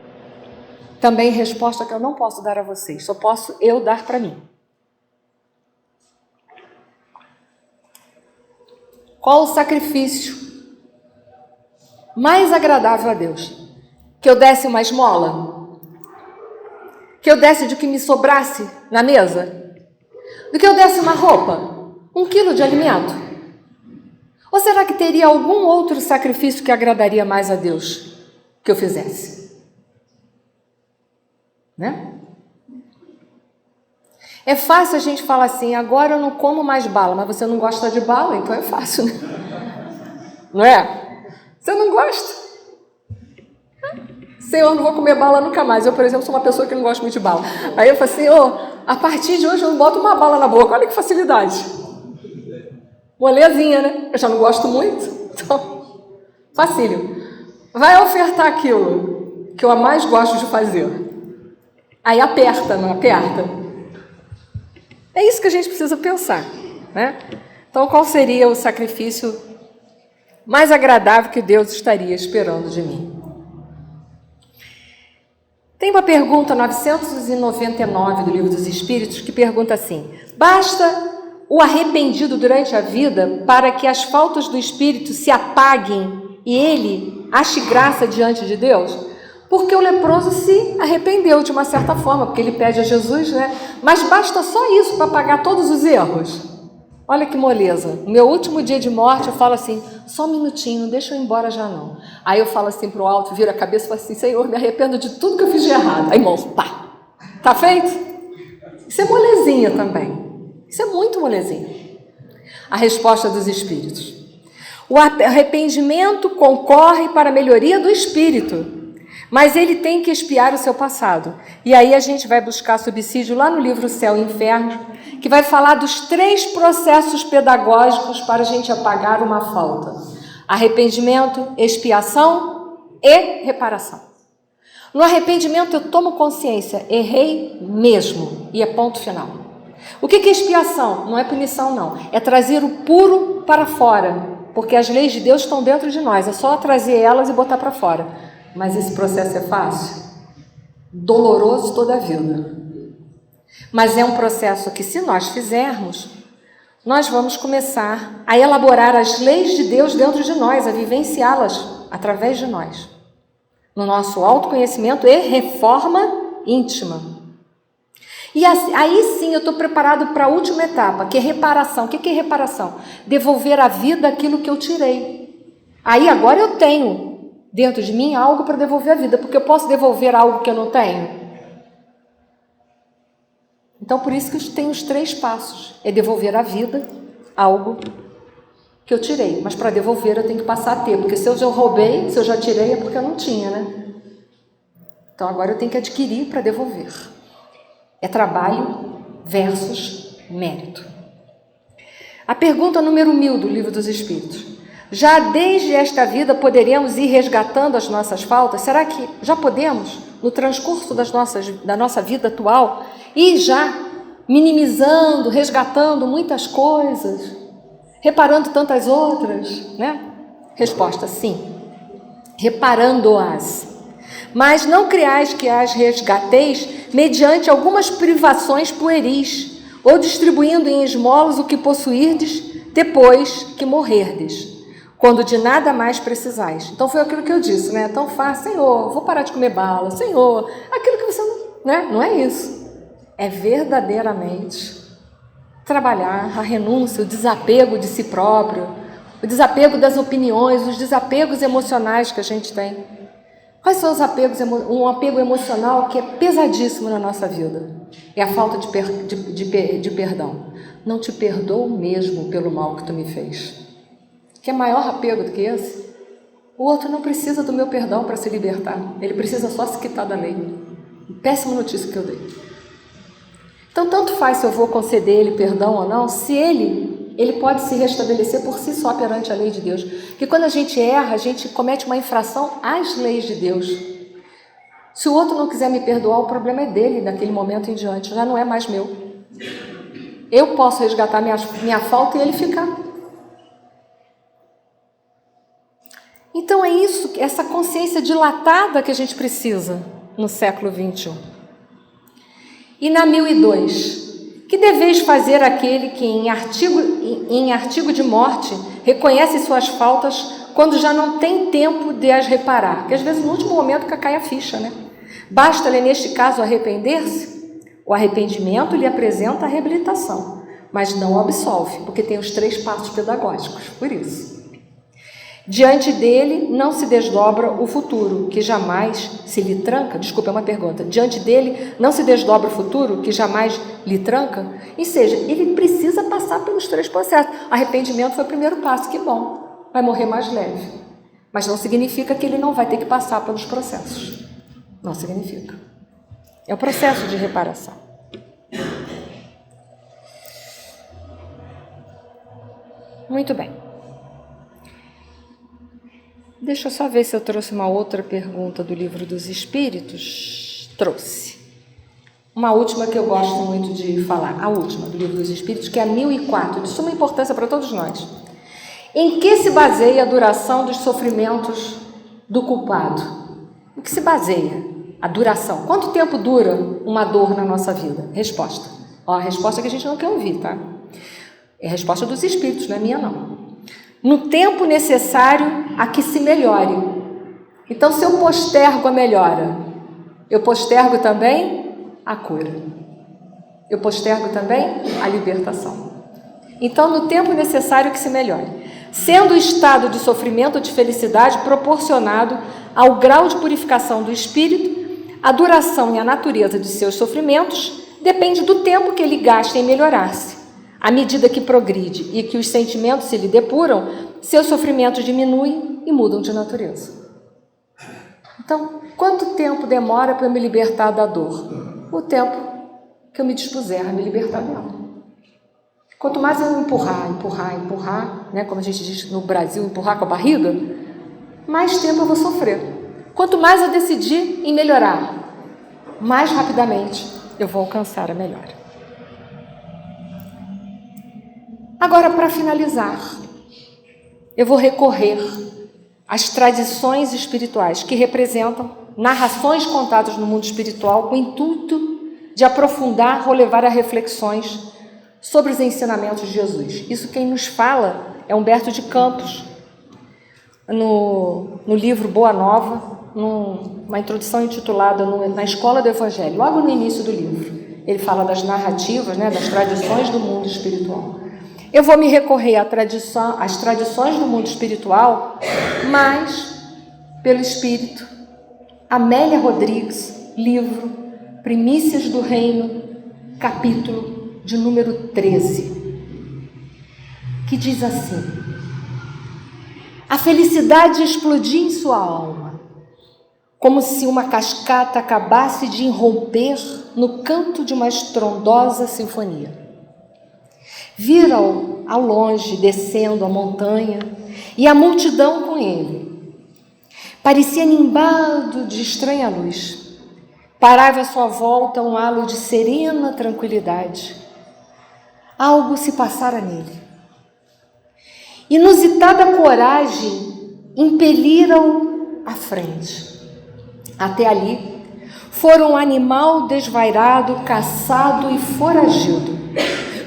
Também resposta que eu não posso dar a vocês, só posso eu dar para mim. Qual o sacrifício mais agradável a Deus? Que eu desse uma esmola? Que eu desse de que me sobrasse na mesa? Do que eu desse uma roupa? 1 quilo de alimento? Ou será que teria algum outro sacrifício que agradaria mais a Deus que eu fizesse? Né? É fácil a gente falar assim, agora eu não como mais bala, mas você não gosta de bala, então é fácil, né? Não é? Você não gosta? Senhor, eu não vou comer bala nunca mais. Eu, por exemplo, sou uma pessoa que não gosta muito de bala. Aí eu falo, Senhor, a partir de hoje eu não boto uma bala na boca. Olha que facilidade. Molezinha, né? Eu já não gosto muito. Então, facílio. Vai ofertar aquilo que eu mais gosto de fazer. Aí aperta, não aperta? É isso que a gente precisa pensar, né? Então, qual seria o sacrifício mais agradável que Deus estaria esperando de mim? Tem uma pergunta 999 do Livro dos Espíritos que pergunta assim: basta o arrependido durante a vida para que as faltas do Espírito se apaguem e ele ache graça diante de Deus? Porque o leproso se arrependeu de uma certa forma, porque ele pede a Jesus, né? Mas basta só isso para apagar todos os erros? Olha que moleza. No meu último dia de morte, eu falo assim, só um minutinho, não deixa eu ir embora já não. Aí eu falo assim pro alto, viro a cabeça e falo assim, Senhor, me arrependo de tudo que eu fiz de errado. Aí, irmãos, pá, tá feito? Isso é molezinha também. Isso é muito molezinha. A resposta dos espíritos. O arrependimento concorre para a melhoria do espírito, mas ele tem que expiar o seu passado. E aí a gente vai buscar subsídio lá no livro Céu e Inferno, que vai falar dos 3 processos pedagógicos para a gente apagar uma falta: arrependimento, expiação e reparação. No arrependimento eu tomo consciência, errei mesmo, e é ponto final. O que é expiação? Não é punição não, é trazer o puro para fora, porque as leis de Deus estão dentro de nós, é só trazer elas e botar para fora. Mas esse processo é fácil? Doloroso toda a vida. Mas é um processo que, se nós fizermos, nós vamos começar a elaborar as leis de Deus dentro de nós, a vivenciá-las através de nós, no nosso autoconhecimento e reforma íntima. E aí sim eu estou preparado para a última etapa, que é reparação. O que é reparação? Devolver à vida aquilo que eu tirei. Aí agora eu tenho dentro de mim algo para devolver à vida, porque eu posso devolver algo que eu não tenho. Então, por isso que eu tenho os 3 passos. É devolver à vida algo que eu tirei. Mas para devolver eu tenho que passar a ter. Porque se eu já roubei, se eu já tirei, é porque eu não tinha, né? Então, agora eu tenho que adquirir para devolver. É trabalho versus mérito. A pergunta número 1000 do Livro dos Espíritos. Já desde esta vida poderemos ir resgatando as nossas faltas? Será que já podemos, no transcurso da nossa vida atual, ir já minimizando, resgatando muitas coisas, reparando tantas outras, né? Resposta, sim. Reparando-as. Mas não criais que as resgateis mediante algumas privações pueris, ou distribuindo em esmolas o que possuirdes depois que morrerdes, quando de nada mais precisais. Então foi aquilo que eu disse, né? Tão fácil, Senhor, vou parar de comer bala, Senhor, aquilo que você não, né? Não é isso. É verdadeiramente trabalhar a renúncia, o desapego de si próprio, o desapego das opiniões, os desapegos emocionais que a gente tem. Quais são os apegos? Um apego emocional que é pesadíssimo na nossa vida. É a falta de perdão. Não te perdoo mesmo pelo mal que tu me fez. Que é maior apego do que esse? O outro não precisa do meu perdão para se libertar. Ele precisa só se quitar da lei. Péssima notícia que eu dei. Então, tanto faz se eu vou conceder ele perdão ou não, se ele pode se restabelecer por si só perante a lei de Deus. Porque quando a gente erra, a gente comete uma infração às leis de Deus. Se o outro não quiser me perdoar, o problema é dele daquele momento em diante, já não é mais meu. Eu posso resgatar minha falta e ele ficar. Então é isso, essa consciência dilatada que a gente precisa no século XXI. E na 1002, que deveis fazer aquele que em artigo de morte reconhece suas faltas quando já não tem tempo de as reparar? Porque às vezes no último momento que cai a ficha, né? Basta-lhe neste caso arrepender-se? O arrependimento lhe apresenta a reabilitação, mas não o absolve, porque tem os 3 passos pedagógicos, por isso. Diante dele não se desdobra o futuro, que jamais se lhe tranca. Desculpa, é uma pergunta. Diante dele não se desdobra o futuro, que jamais lhe tranca? Ou seja, ele precisa passar pelos 3 processos. Arrependimento foi o primeiro passo, que bom, vai morrer mais leve. Mas não significa que ele não vai ter que passar pelos processos. Não significa. É o processo de reparação. Muito bem. Deixa eu só ver se eu trouxe uma outra pergunta do Livro dos Espíritos. Trouxe. Uma última que eu gosto muito de falar. A última do Livro dos Espíritos, que é a 1004, de suma importância para todos nós. Em que se baseia a duração dos sofrimentos do culpado? Em que se baseia a duração? Quanto tempo dura uma dor na nossa vida? Resposta. Ó, a resposta que a gente não quer ouvir, tá? É a resposta dos Espíritos, não é minha, não. No tempo necessário a que se melhore. Então, se eu postergo a melhora, eu postergo também a cura. Eu postergo também a libertação. Então, no tempo necessário que se melhore, sendo o estado de sofrimento ou de felicidade proporcionado ao grau de purificação do espírito, a duração e a natureza de seus sofrimentos depende do tempo que ele gasta em melhorar-se. À medida que progride e que os sentimentos se lhe depuram, seus sofrimentos diminuem e mudam de natureza. Então, quanto tempo demora para eu me libertar da dor? O tempo que eu me dispuser a me libertar dela. Quanto mais eu empurrar, né, como a gente diz no Brasil, empurrar com a barriga, mais tempo eu vou sofrer. Quanto mais eu decidir em melhorar, mais rapidamente eu vou alcançar a melhora. Agora, para finalizar, eu vou recorrer às tradições espirituais que representam narrações contadas no mundo espiritual com o intuito de aprofundar ou levar a reflexões sobre os ensinamentos de Jesus. Isso quem nos fala é Humberto de Campos, no livro Boa Nova, numa introdução intitulada Na Escola do Evangelho, logo no início do livro. Ele fala das narrativas, né, das tradições do mundo espiritual. Eu vou me recorrer às tradições do mundo espiritual, mas pelo Espírito. Amélia Rodrigues, livro Primícias do Reino, capítulo de número 13, que diz assim: a felicidade explodia em sua alma, como se uma cascata acabasse de irromper no canto de uma estrondosa sinfonia. Vira-o ao longe, descendo a montanha, e a multidão com ele. Parecia nimbado de estranha luz. Parava à sua volta um halo de serena tranquilidade. Algo se passara nele. Inusitada coragem impelira-o à frente. Até ali, fora um animal desvairado, caçado e foragido.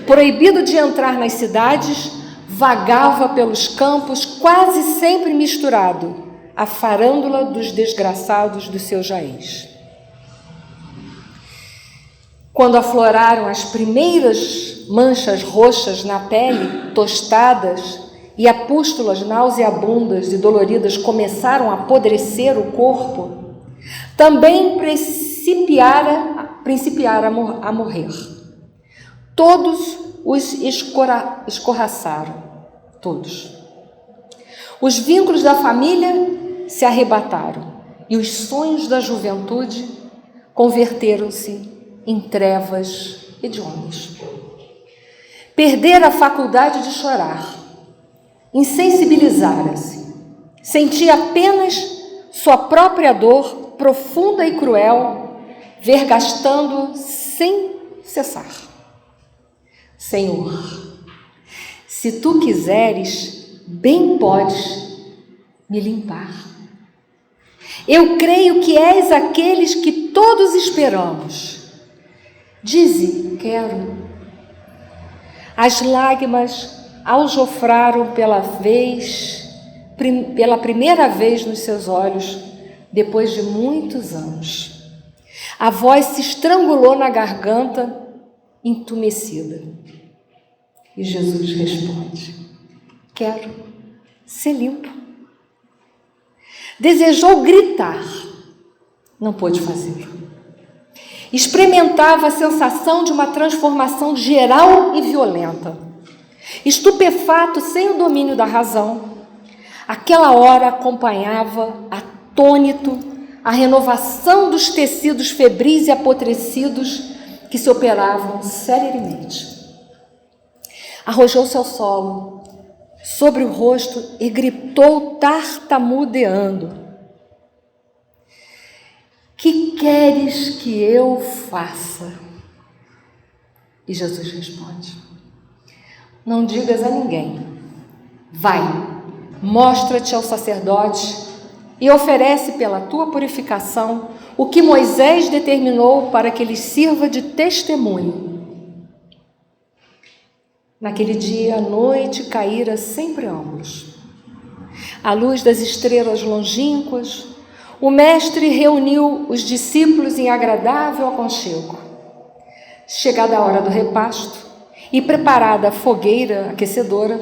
Proibido de entrar nas cidades, vagava pelos campos, quase sempre misturado à farândula dos desgraçados dos seus jaís. Quando afloraram as primeiras manchas roxas na pele, tostadas, e a pústulas nauseabundas e doloridas começaram a apodrecer o corpo, também principiara a morrer. Todos os escorraçaram, todos. Os vínculos da família se arrebataram e os sonhos da juventude converteram-se em trevas hediondas. Perdera a faculdade de chorar, insensibilizara-se, sentia apenas sua própria dor, profunda e cruel, vergastando sem cessar. Senhor, se tu quiseres, bem podes me limpar. Eu creio que és aqueles que todos esperamos. Dize, quero. As lágrimas aljofraram pela primeira vez nos seus olhos, depois de muitos anos. A voz se estrangulou na garganta, entumecida. E Jesus responde: quero ser limpo. Desejou gritar, não pôde fazê-lo. Experimentava a sensação de uma transformação geral e violenta. Estupefato, sem o domínio da razão, aquela hora acompanhava, atônito, a renovação dos tecidos febris e apotrecidos que se operavam celeremente. Arrojou-se ao solo, sobre o rosto, e gritou tartamudeando: que queres que eu faça? E Jesus responde: não digas a ninguém. Vai, mostra-te ao sacerdote e oferece pela tua purificação o que Moisés determinou para que lhes sirva de testemunho. Naquele dia a noite caíra sem preâmbulos. À luz das estrelas longínquas, o mestre reuniu os discípulos em agradável aconchego. Chegada a hora do repasto, e preparada a fogueira aquecedora,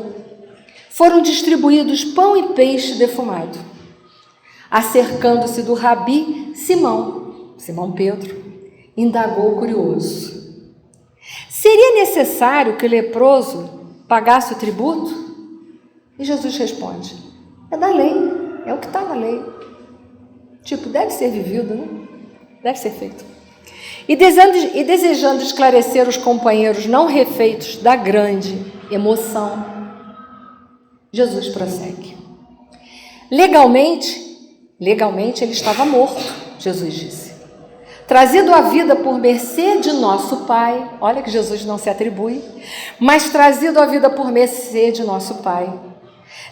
foram distribuídos pão e peixe defumado. Acercando-se do rabi, Simão Pedro, indagou curioso: seria necessário que o leproso pagasse o tributo? E Jesus responde: é da lei, é o que está na lei. Tipo, deve ser vivido, né? Deve ser feito. E desejando esclarecer os companheiros não refeitos da grande emoção, Jesus prossegue. Legalmente ele estava morto, Jesus disse. Trazido à vida por mercê de nosso Pai, olha que Jesus não se atribui, mas trazido à vida por mercê de nosso Pai,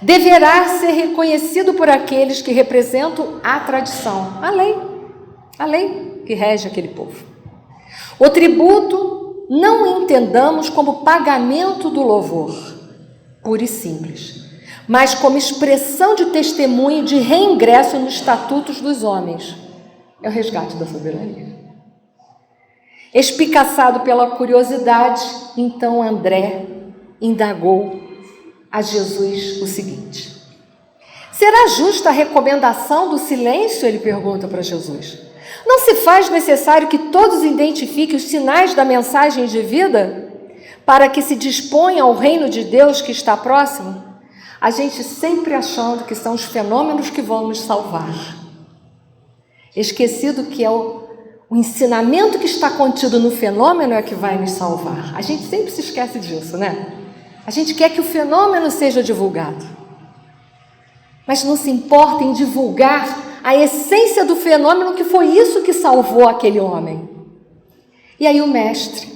deverá ser reconhecido por aqueles que representam a tradição, a lei que rege aquele povo. O tributo não entendamos como pagamento do louvor, puro e simples, mas como expressão de testemunho de reingresso nos estatutos dos homens. É o resgate da soberania. Espicaçado pela curiosidade, então André indagou a Jesus o seguinte: será justa a recomendação do silêncio? Ele pergunta para Jesus. Não se faz necessário que todos identifiquem os sinais da mensagem de vida para que se disponha ao reino de Deus que está próximo? A gente sempre achando que são os fenômenos que vão nos salvar, esquecido que é o ensinamento que está contido no fenômeno é que vai nos salvar. A gente sempre se esquece disso, né? A gente quer que o fenômeno seja divulgado, mas não se importa em divulgar a essência do fenômeno, que foi isso que salvou aquele homem. E aí o mestre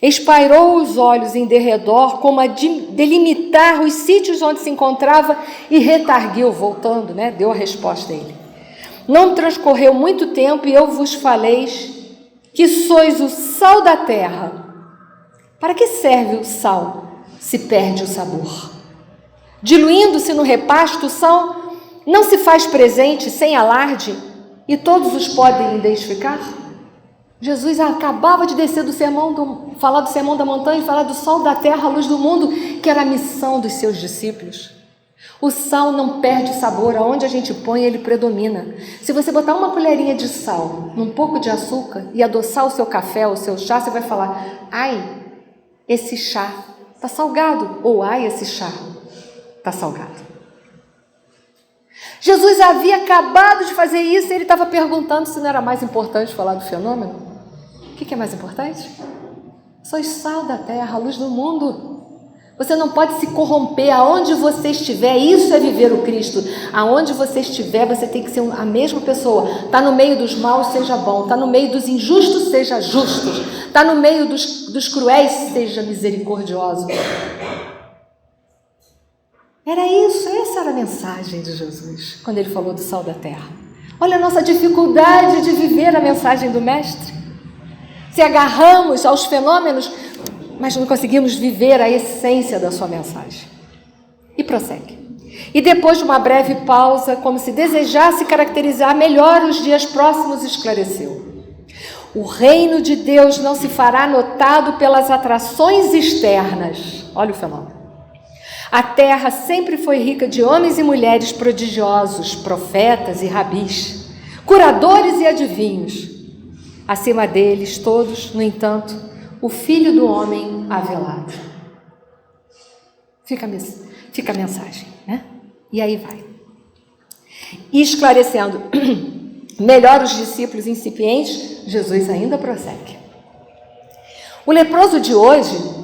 espairou os olhos em derredor, como a delimitar os sítios onde se encontrava, e retarguiu, voltando, né? Deu a resposta a ele. Não transcorreu muito tempo e eu vos falei que sois o sal da terra. Para que serve o sal se perde o sabor? Diluindo-se no repasto, o sal não se faz presente sem alarde e todos os podem identificar? Jesus acabava de descer falar do sermão da montanha e falar do sol da terra, a luz do mundo, que era a missão dos seus discípulos. O sal não perde o sabor, aonde a gente põe ele predomina. Se você botar uma colherinha de sal num pouco de açúcar e adoçar o seu café ou o seu chá, você vai falar: ai, esse chá está salgado, ou ai, esse chá está salgado. Jesus havia acabado de fazer isso e ele estava perguntando se não era mais importante falar do fenômeno. O que é mais importante? Sois sal da terra, a luz do mundo. Você não pode se corromper aonde você estiver. Isso é viver o Cristo. Aonde você estiver, você tem que ser a mesma pessoa. Está no meio dos maus, seja bom. Está no meio dos injustos, seja justo. Está no meio dos cruéis, seja misericordioso. Era isso, essa era a mensagem de Jesus, quando ele falou do sal da terra. Olha a nossa dificuldade de viver a mensagem do Mestre. Se agarramos aos fenômenos, mas não conseguimos viver a essência da sua mensagem. E prossegue. E depois de uma breve pausa, como se desejasse caracterizar melhor os dias próximos, esclareceu: o reino de Deus não se fará notado pelas atrações externas. Olha o fenômeno. A terra sempre foi rica de homens e mulheres prodigiosos, profetas e rabis, curadores e adivinhos. Acima deles todos, no entanto, o Filho do Homem avelado. Fica a mensagem, né? E aí vai. E esclarecendo melhor os discípulos incipientes, Jesus ainda prossegue. O leproso de hoje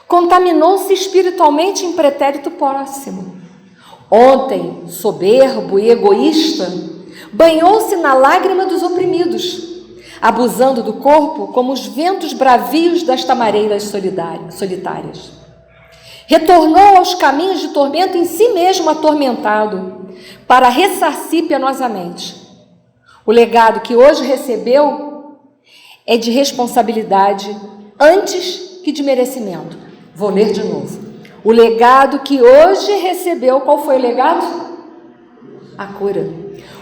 contaminou-se espiritualmente em pretérito próximo. Ontem, soberbo e egoísta, banhou-se na lágrima dos oprimidos, abusando do corpo como os ventos bravios das tamareiras solitárias. Retornou aos caminhos de tormento em si mesmo atormentado, para ressarcir penosamente. O legado que hoje recebeu é de responsabilidade antes que de merecimento. Vou ler de novo. O legado que hoje recebeu, qual foi o legado? A cura.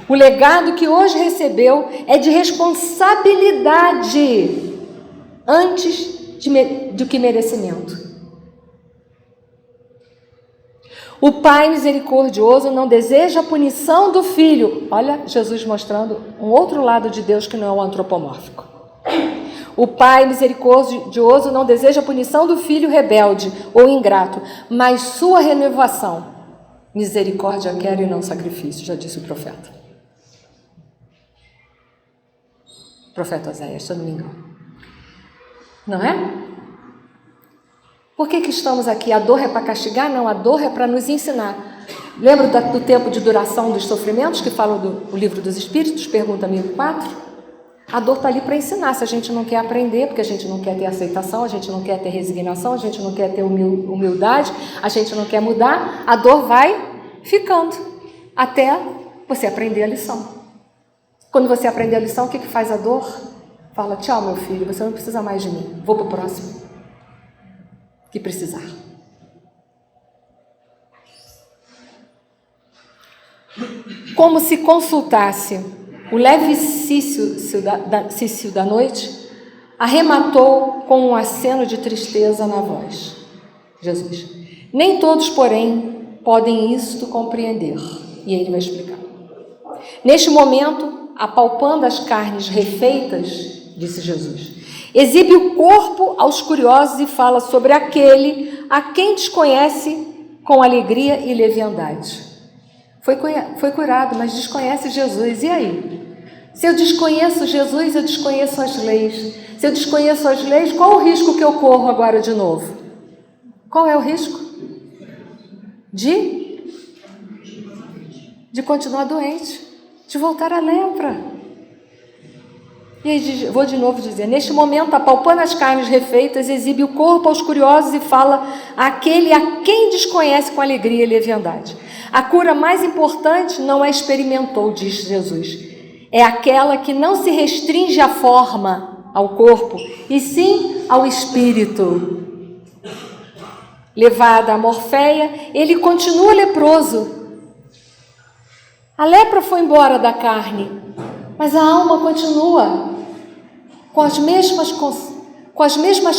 O legado que hoje recebeu é de responsabilidade antes do que merecimento. O Pai misericordioso não deseja a punição do filho. Olha, Jesus mostrando um outro lado de Deus que não é o antropomórfico. O Pai misericordioso não deseja a punição do filho rebelde ou ingrato, mas sua renovação. Misericórdia quero e não sacrifício, já disse o profeta. Profeta Oséias, se eu não me engano. Não é? Por que estamos aqui? A dor é para castigar? Não, a dor é para nos ensinar. Lembra do tempo de duração dos sofrimentos que fala do livro dos Espíritos? Pergunta 1004. A dor está ali para ensinar. Se a gente não quer aprender, porque a gente não quer ter aceitação, a gente não quer ter resignação, a gente não quer ter humildade, a gente não quer mudar, a dor vai ficando até você aprender a lição. Quando você aprender a lição, o que faz a dor? Fala, tchau, meu filho, você não precisa mais de mim, vou para o próximo que precisar. Como se consultasse o leve cício da noite, arrematou com um aceno de tristeza na voz. Jesus. Nem todos, porém, podem isto compreender. E ele vai explicar. Neste momento, apalpando as carnes refeitas, disse Jesus, exibe o corpo aos curiosos e fala sobre aquele a quem desconhece com alegria e leviandade. Foi curado, mas desconhece Jesus. E aí? Se eu desconheço Jesus, eu desconheço as leis. Se eu desconheço as leis, qual o risco que eu corro agora de novo? Qual é o risco? De continuar doente, de voltar à lepra. E aí, vou de novo dizer, neste momento, apalpando as carnes refeitas, exibe o corpo aos curiosos e fala àquele a quem desconhece com alegria e leviandade. A cura mais importante não a experimentou, diz Jesus. É aquela que não se restringe à forma, ao corpo, e sim ao espírito. Levada à morféia, ele continua leproso. A lepra foi embora da carne, mas a alma continua com as mesmas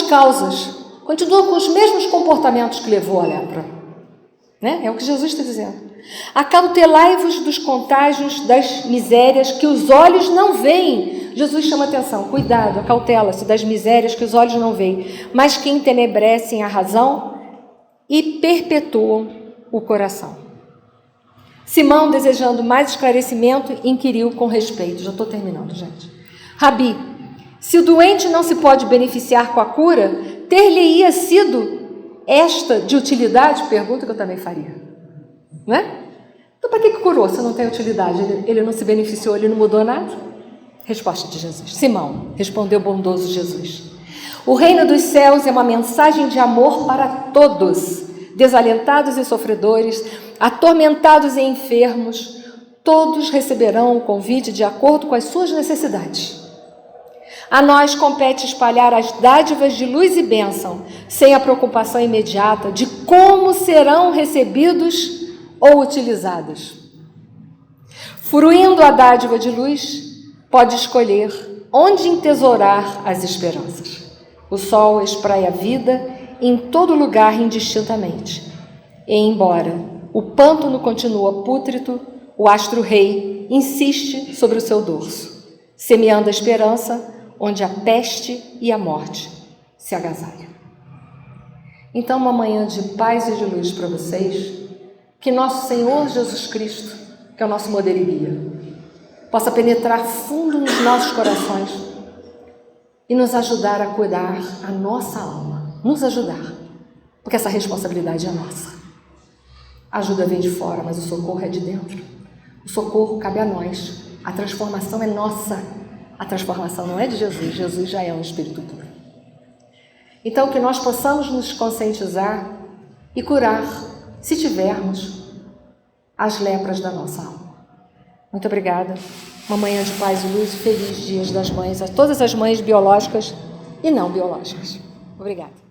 causas, continua com os mesmos comportamentos que levou à lepra. Né? É o que Jesus está dizendo. Acautelai-vos dos contágios das misérias que os olhos não veem. Jesus chama atenção, cuidado, acautela-se das misérias que os olhos não veem, mas que entenebrecem a razão e perpetuam o coração. Simão, desejando mais esclarecimento, inquiriu com respeito. Já estou terminando, gente. Rabi, se o doente não se pode beneficiar com a cura, ter-lhe-ia sido esta de utilidade? Pergunta que eu também faria. Não é? Então, para que curou se não tem utilidade? Ele não se beneficiou, ele não mudou nada? Resposta de Jesus. Simão, respondeu bondoso Jesus. O reino dos céus é uma mensagem de amor para todos, desalentados e sofredores, atormentados e enfermos, todos receberão o convite de acordo com as suas necessidades. A nós compete espalhar as dádivas de luz e bênção, sem a preocupação imediata de como serão recebidos ou utilizados. Fruindo a dádiva de luz, pode escolher onde entesourar as esperanças. O sol espraia a vida em todo lugar indistintamente. E embora o pântano continua pútrido, o astro-rei insiste sobre o seu dorso, semeando a esperança onde a peste e a morte se agasalham. Então, uma manhã de paz e de luz para vocês, que nosso Senhor Jesus Cristo, que é o nosso modelo e guia, possa penetrar fundo nos nossos corações e nos ajudar a cuidar a nossa alma, nos ajudar, porque essa responsabilidade é nossa. A ajuda vem de fora, mas o socorro é de dentro. O socorro cabe a nós, a transformação é nossa. A transformação não é de Jesus, Jesus já é um espírito puro. Então, que nós possamos nos conscientizar e curar, se tivermos, as lepras da nossa alma. Muito obrigada. Uma manhã de paz e luz e feliz Dias das Mães a todas as mães biológicas e não biológicas. Obrigada.